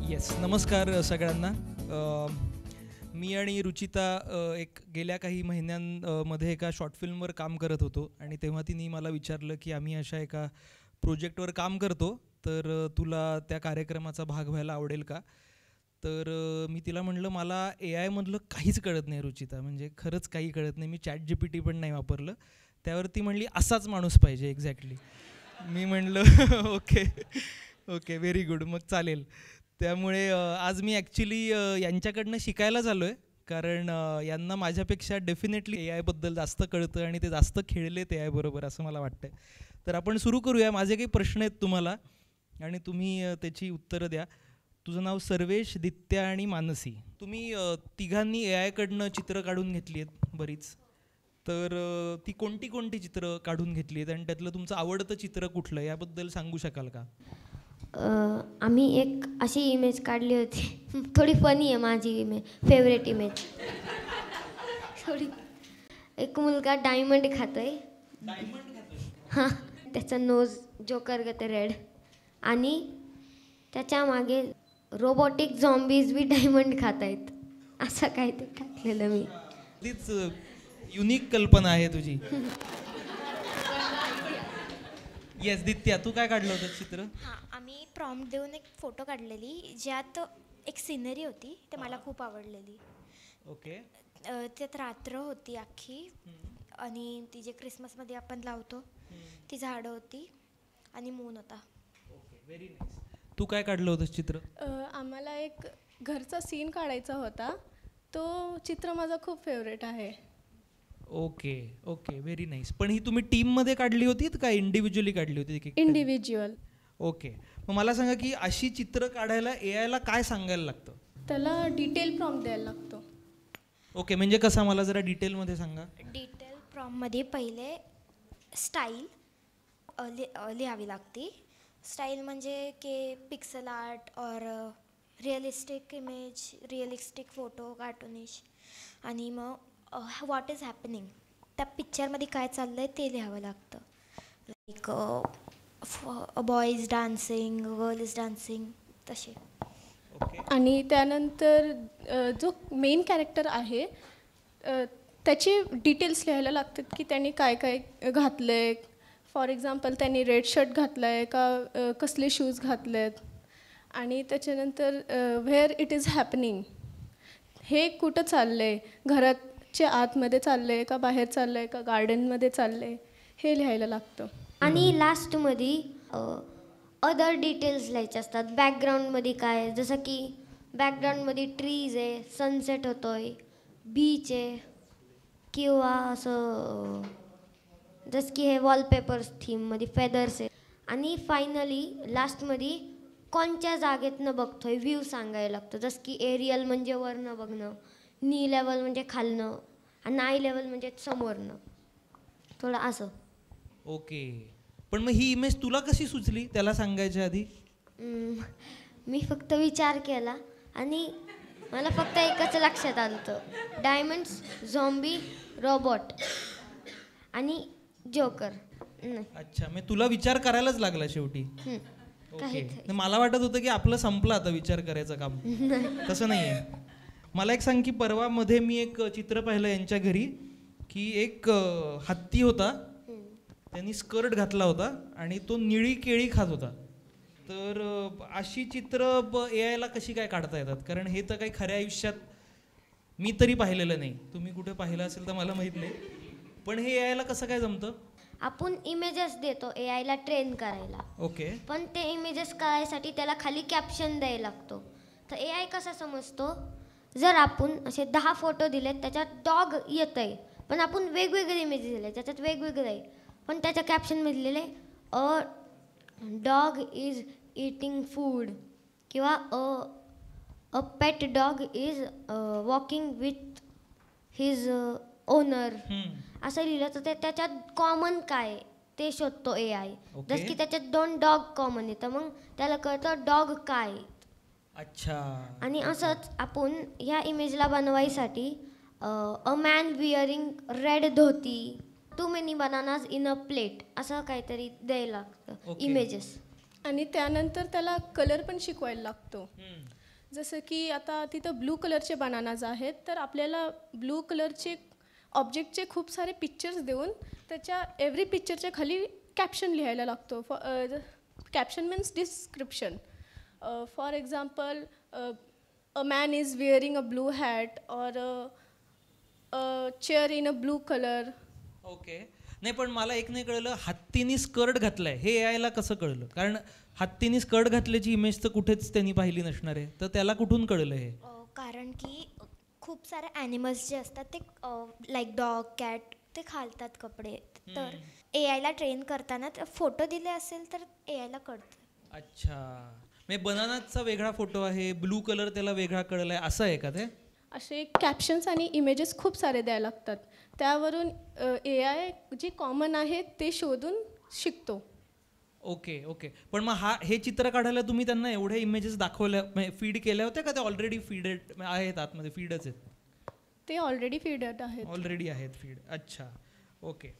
Yes, नमस्कार सगळ्यांना. मी आणि रुचिता एक गेल्या काही महिन्यांमध्ये एका शॉर्ट फिल्मवर काम करत होतो आणि तेव्हा तिने मला विचारलं की आम्ही अशा एका प्रोजेक्टवर काम करतो, तर तुला त्या कार्यक्रमाचा भाग व्हायला आवडेल का? तर मी तिला म्हटलं मला AI मधलं काहीच कळत नाही रुचिता, म्हणजे खरंच काही कळत नाही. मी ChatGPT पण नाही वापरलं. त्यावर ती म्हणली असाच माणूस पाहिजे एक्झॅक्टली. मी म्हणलं ओके ओके, व्हेरी गुड, मग चालेल. त्यामुळे आज मी ॲक्च्युली यांच्याकडनं शिकायलाच आलो आहे, कारण यांना माझ्यापेक्षा डेफिनेटली AI बद्दल जास्त कळतं आणि ते जास्त खेळलेत AI बरोबर असं मला वाटतं. तर आपण सुरू करूया. माझे काही प्रश्न आहेत तुम्हाला आणि तुम्ही त्याची उत्तरं द्या. तुझं नाव सर्वेश, दित्या आणि मानसी. तुम्ही तिघांनी AI कडनं चित्र काढून घेतली आहेत बरीच. तर ती कोणती कोणती चित्र काढून घेतली आहेत आणि त्यातलं तुमचं आवडतं चित्र कुठलं याबद्दल सांगू शकाल का? आम्ही एक अशी इमेज काढली होती. थोडी फनी आहे माझी इमेज, फेवरेट इमेज. थोडी एक मुलगा डायमंड खातोय. हां, त्याचा नोज जोकर गते रेड आणि त्याच्या मागे रोबोटिक झॉम्बीज बी डायमंड खात आहेत, असं काय ते टाकलेलं मी. तीच युनिक कल्पना आहे तुझी. येस दित्या, तू काय काढलं होतं चित्र? हां, आम्ही प्रॉम्प्ट देऊन एक फोटो काढलेली ज्यात एक सिनरी होती, ते मला खूप आवडलेली. ओके. त्यात रात्र होती अख्खी आणि ती जे क्रिसमसमध्ये आपण लावतो ती झाडं होती आणि मून होता. Okay, very nice. तू काय काढलं होतं चित्र? आम्हाला एक घरचा सीन काढायचा होता. तो चित्र माझा खूप फेवरेट आहे. Okay okay, very nice. पण ही तुम्ही टीममध्ये काढली होती का इंडिव्हिज्युअली काढली होती? इंडिव्हिज्युअल. ओके, मग मला सांगा की अशी चित्र काढायला AI ला काय सांगायला लागतं? त्याला डिटेल प्रॉम्प्ट द्यायला लागतो. ओके, म्हणजे कसं, मला जरा डिटेलमध्ये सांगा. डिटेल प्रॉम्प्टमध्ये पहिले स्टाईल लिहावी लागते. स्टाईल म्हणजे की पिक्सल आर्ट और realistic image, realistic photo, cartoonish. आणि मग व्हॉट इज हॅपनिंग, त्या पिक्चरमध्ये काय चाललं आहे ते लिहावं लागतं. Like a boy is dancing, girl is dancing, तसे. आणि त्यानंतर जो मेन कॅरेक्टर आहे त्याचे डिटेल्स लिहायला लागतात की त्यांनी काय काय घातलं आहे. फॉर एक्झाम्पल त्यांनी रेड शर्ट घातलं आहे का, कसले शूज घातले आहेत. आणि त्याच्यानंतर व्हेअर इट इज हॅपनिंग, हे कुठं चाललं आहे, घराच्या आतमध्ये चाललं आहे का बाहेर चाललं आहे का गार्डनमध्ये चाललं आहे, हे लिहायला लागतं. आणि लास्टमध्ये अदर डिटेल्स लिहायचे असतात. बॅकग्राऊंडमध्ये काय, जसं की बॅकग्राऊंडमध्ये ट्रीज आहे, सनसेट होतोय, बीच आहे, किंवा असं जसं की हे वॉलपेपर्स थीममध्ये फेदर्स आहे. आणि फायनली लास्टमध्ये कोणत्या जागेतनं बघतोय व्ह्यू सांगायला लागतं. जसं की एरियल म्हणजे वरनं बघणं, नी लेवल म्हणजे खालनं आणि आय लेवल म्हणजे समोरनं, थोडं असं. ओके, पण मग ही इमेज तुला कशी सुचली त्याला सांगायच्या आधी? मी फक्त विचार केला आणि मला फक्त एकच लक्षात आलं होतं, डायमंड्स, झॉम्बी, रोबोट आणि जोकर. अच्छा, मग तुला विचार करायलाच लागला शेवटी. ओके, मला वाटत होतं की आपलं संपलं आता विचार करायचं काम. तसं नाही आहे. मला एक सांग की परवा मध्ये मी एक चित्र पाहिलं यांच्या घरी की एक हत्ती होता, त्यांनी स्कर्ट घातला होता आणि तो निळी केळी खात होता. तर अशी चित्र AI ला कशी काय काढता येतात? कारण हे तर काही खऱ्या आयुष्यात मी तरी पाहिलेलं नाही. तुम्ही कुठे पाहिलं असेल तर मला माहीत नाही, पण हे AI ला कसं काय जमतं? आपण इमेजेस देतो AI ला ट्रेन करायला. ओके. पण ते इमेजेस करायसाठी त्याला खाली कॅप्शन द्यायला लागतो. तर AI कसा समजतो, जर आपण असे 10 फोटो दिलेत त्याच्यात डॉग येतंय, पण आपण वेगवेगळे इमेजेस दिले त्याच्यात वेगवेगळे आहे, पण त्याच्या कॅप्शनमध्ये लिहिले a dog is eating food किंवा a pet dog is walking with his owner, असं लिहिलं. तर ते त्याच्यात कॉमन काय ते शोधतो AI. जसं की त्याच्यात 2 डॉग कॉमन येतं, मग त्याला कळतं डॉग काय. अच्छा. आणि असंच आपण ह्या इमेजला बनवायसाठी a man wearing red dhoti, too many bananas in a plate, असं काहीतरी द्यायला लागतं इमेजेस. आणि त्यानंतर त्याला कलर पण शिकवायला लागतो. जसं की आता तिथं ब्लू कलरचे बनानाज आहेत, तर आपल्याला ब्लू कलरचे ऑब्जेक्टचे खूप सारे पिक्चर्स देऊन त्याच्या एव्हरी पिक्चरच्या खाली कॅप्शन लिहायला लागतो. Caption means description. For example, a man is wearing a blue hat और chair in a blue colour. Okay. नाही, पण मला एक नाही कळलं, हत्तीने स्कर्ट घातलाय हे AI ला कसं कळलं? कारण हत्तीने स्कर्ट घातल्याची इमेज तर कुठेच त्यांनी पाहिली नसणार आहे, तर त्याला कुठून कळलं हे? कारण की खूप सारे ॲनिमल्स जे असतात ते लाईक डॉग, कॅट ते घालतात कपडे. तर AI ला ट्रेन करताना फोटो दिले असेल तर AI ला कळतं. अच्छा, म्हणजे बनानाचा वेगळा फोटो आहे, ब्लू कलर त्याला वेगळा कळलाय, असं आहे का ते? असे कॅप्शन्स आणि इमेजेस खूप सारे द्यायला लागतात. त्यावरून AI जे कॉमन आहे ते शोधून शिकतो. Okay okay. पण मग हे चित्र काढायला तुम्ही त्यांना एवढ्या इमेजेस दाखवल्या, म्हणजे फीड केल्या होत्या का? ते ऑलरेडी फीडेड आहेत, आतमध्ये फीडच आहेत? ते ऑलरेडी फीडेड आहेत. ऑलरेडी आहेत फीड. अच्छा, ओके.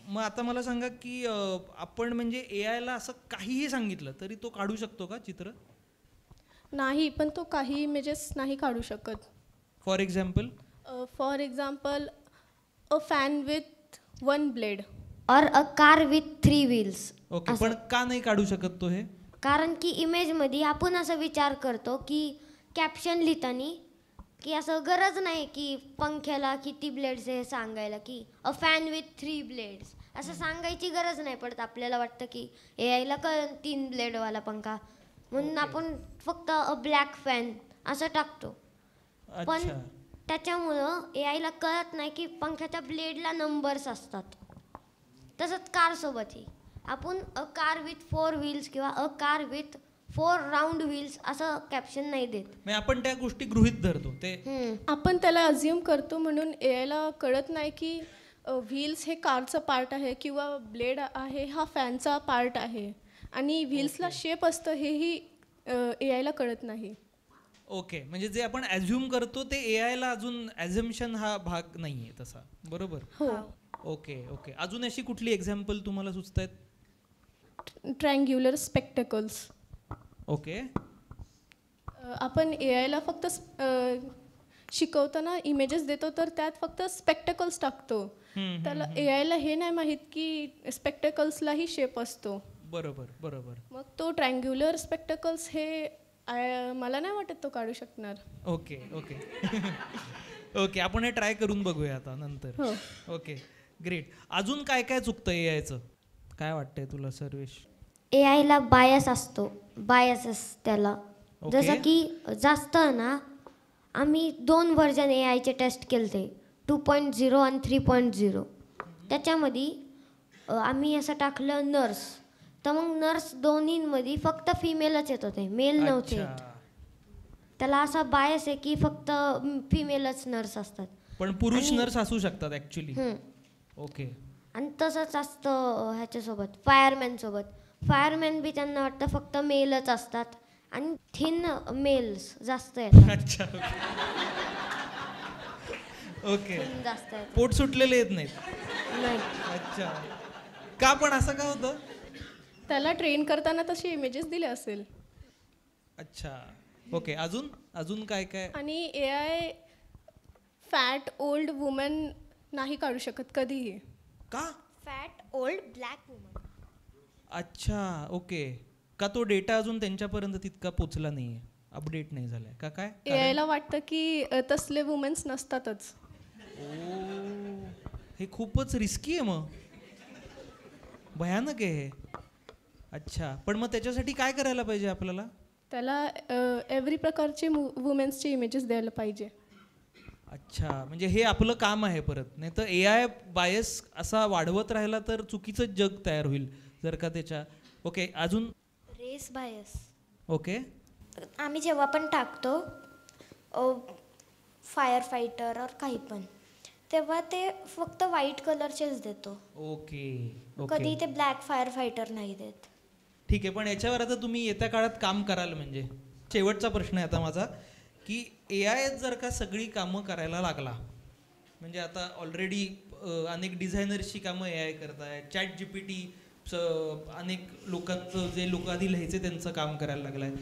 मग आता मला सांगा की आपण म्हणजे AI ला असं काहीही सांगितलं तरी तो काढू शकतो का चित्र? नाही, पण तो काही इमेजेस नाही काढू शकत. For example? For example, a fan with 1 blade. और a car with 3 wheels. Okay, पण का नाही काढू शकत तो हे? कारण की इमेजमध्ये आपण असं विचार करतो की कॅप्शन लिहिताना की असं गरज नाही की पंख्याला किती ब्लेड्स आहे सांगायला, की अ फॅन विथ 3 ब्लेड्स असं सांगायची गरज नाही पडत. आपल्याला वाटतं की AI ला 3 ब्लेडवाला पंखा, म्हणून आपण फक्त अ ब्लॅक फॅन असं टाकतो. पण अच्छा, त्याच्यामुळं AI ला कळत नाही की पंख्याच्या ब्लेडला नंबर्स असतात. तसंच कारसोबतही आपण अ कार विथ 4 व्हील्स किंवा अ कार विथ 4 राऊंड व्हील्स असं कॅप्शन नाही देत. म्हणजे आपण त्या गोष्टी गृहीत धरतो ते. आपण त्याला अज्युम करतो, म्हणून AI ला कळत नाही की व्हील्स हे कारचं पार्ट आहे किंवा ब्लेड आहे हा फॅनचा पार्ट आहे. आणि व्हील्सला शेप असतं हेही AI ला कळत नाही. ओके, म्हणजे जे आपण ॲझ्युम करतो ते AI ला अजून ॲझम्पशन हा भाग नाही आहे तसा, बरोबर? हो. Okay okay. अजून अशी कुठली एक्झाम्पल तुम्हाला सुचत आहेत? Triangular spectacles. ओके. आपण AI ला फक्त शिकवताना इमेजेस देतो तर त्यात फक्त स्पेक्टेकल्स टाकतो. त्याला AI ला हे नाही माहीत की स्पेक्टेकल्सलाही शेप असतो. बरोबर बरोबर. मग तो ट्रायंग्युलर स्पेक्टेकल्स हे मला नाही वाटत तो काढू शकणार. Okay okay. ओके, आपण हे ट्राय करून बघूया आता नंतर. हो. Okay, great. अजून काय काय चुकतं AIचं? काय वाटतंय तुला सर्वेश? AI ला बायस असतो, बायसेस त्याला. ओके. जसं की जास्त ना, आम्ही 2 व्हर्जन AIचे टेस्ट केले, 2.0 आणि 3.0. त्याच्यामध्ये आम्ही असं टाकलं नर्स, तर मग नर्स दोन्हींमध्ये फक्त फिमेलच येत होते, मेल नव्हते. अच्छा. त्याला असा बायस आहे की फक्त फिमेलच नर्स असतात. पण पुरुष नर्स असू शकतात ॲक्च्युली. ओके. आणि तसंच असतं ह्याच्यासोबत फायरमॅन सोबत. फायरमॅन बी त्यांना वाटतं फक्त मेलच असतात आणि थिन मेल्स जास्त येतात. अच्छा. ओके. Thin जास्त येतात. पोट सुटलेले येत नाहीत. नाही. अच्छा. का, पण असं का होतं? त्याला ट्रेन करताना तसे इमेजेस दिले असेल. अच्छा. ओके, अजून अजून काय काय? आणि AI फॅट ओल्ड वुमन नाही काढू शकत कधीही. का? Fat old black woman. अच्छा, ओके. का तो डेटा अजून त्यांच्यापर्यंत तितका पोचला नाहीये, अपडेट नाही झालाय का काय? AI ला वाटतं की तसले वुमेन्स नसतातच. ओ, हे खूपच रिस्की आहे, मग भयानक आहे हे. अच्छा, पण मग त्याच्यासाठी काय करायला पाहिजे आपल्याला? त्याला एव्हरी प्रकारचे वुमेन्सचे इमेजेस द्यायला पाहिजे. अच्छा, म्हणजे हे आपलं काम आहे परत. नाही तर AI बायस असा वाढवत राहिला तर चुकीचं जग तयार होईल जर का त्याच्या. ओके, अजून? Race bias. ओके. आम्ही जेव्हा पण टाकतो फायर फायटर और काही पण, तेव्हा ते फक्त व्हाईट कलरचेच देतो. ओके कधी ओके. ते ब्लॅक फायर फायटर नाही देत. ठीक आहे, पण याच्यावर आता तुम्ही येत्या काळात काम कराल म्हणजे? शेवटचा प्रश्न आहे आता माझा, की AI जर का सगळी कामं करायला लागला, म्हणजे आता ऑलरेडी अनेक डिझायनर्सची कामं AI करत आहे, ChatGPT अनेक लोकांचं जे लोक आधी लिहायचे त्यांचं काम करायला लागलं आहे.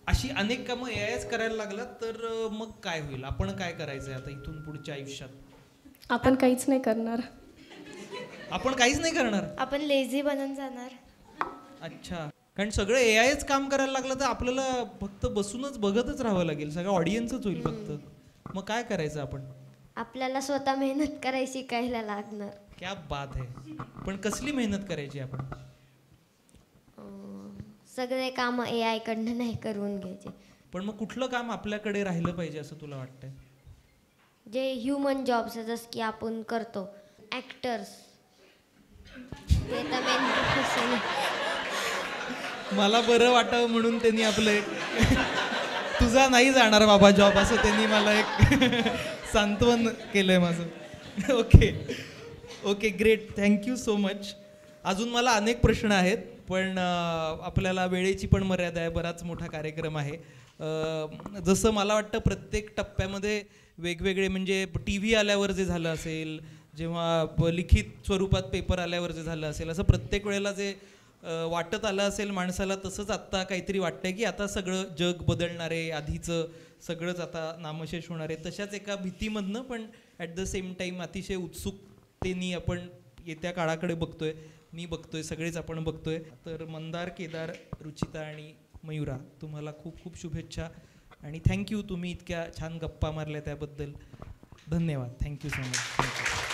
अशी अनेक कामं एआयच करायला लागला तर मग काय होईल? आपण काय करायचंय आता इथून पुढच्या आयुष्यात? आपण काहीच नाही करणार. आपण काहीच नाही करणार. आपण लेझी बनून जाणार. अच्छा, कारण सगळं एआयच काम करायला लागलं तर आपल्याला फक्त बसूनच बघतच राहावं लागेल, सगळं ऑडियन्सच होईल फक्त. मग काय करायचं आपण? आपल्याला स्वतः मेहनत करायची शिकायला लागणार. क्या बात आहे. पण कसली मेहनत करायची आपण? सगळे काम AI कडनं नाही करून घ्यायचे. पण मग कुठलं काम आपल्याकडे राहिलं पाहिजे असं तुला वाटतंय? जे ह्युमन जॉब्स जसं की आपण करतो, ॲक्टर्स, ते तर मेन प्रोफेशन. मला बरं वाटावं म्हणून त्यांनी आपलं एक तुझा नाही जाणार बाबा जॉब असं त्यांनी मला एक सांत्वन केलंय माझं. Okay great, thank you so much. अजून मला अनेक प्रश्न आहेत पण आपल्याला वेळेची पण मर्यादा आहे, बराच मोठा कार्यक्रम आहे. जसं मला वाटतं प्रत्येक टप्प्यामध्ये वेगवेगळे, म्हणजे टी व्ही आल्यावर जे झालं असेल, जेव्हा लिखित स्वरूपात पेपर आल्यावर जे झालं असेल, असं प्रत्येक वेळेला जे वाटत आलं असेल माणसाला, तसंच आत्ता काहीतरी वाटतंय की आता सगळं जग बदलणार आहे, आधीचं सगळंच आता नामशेष होणार आहे. तशाच एका भीतीमधनं पण ॲट द सेम टाईम अतिशय उत्सुकतेने आपण येत्या काळाकडे बघतोय, मी बघतोय, सगळेच आपण बघतोय. तर मंदार, केदार, रुचिता आणि मयुरा, तुम्हाला खूप खूप शुभेच्छा आणि थँक्यू, तुम्ही इतक्या छान गप्पा मारल्या त्याबद्दल धन्यवाद. Thank you so much. थँक्यू.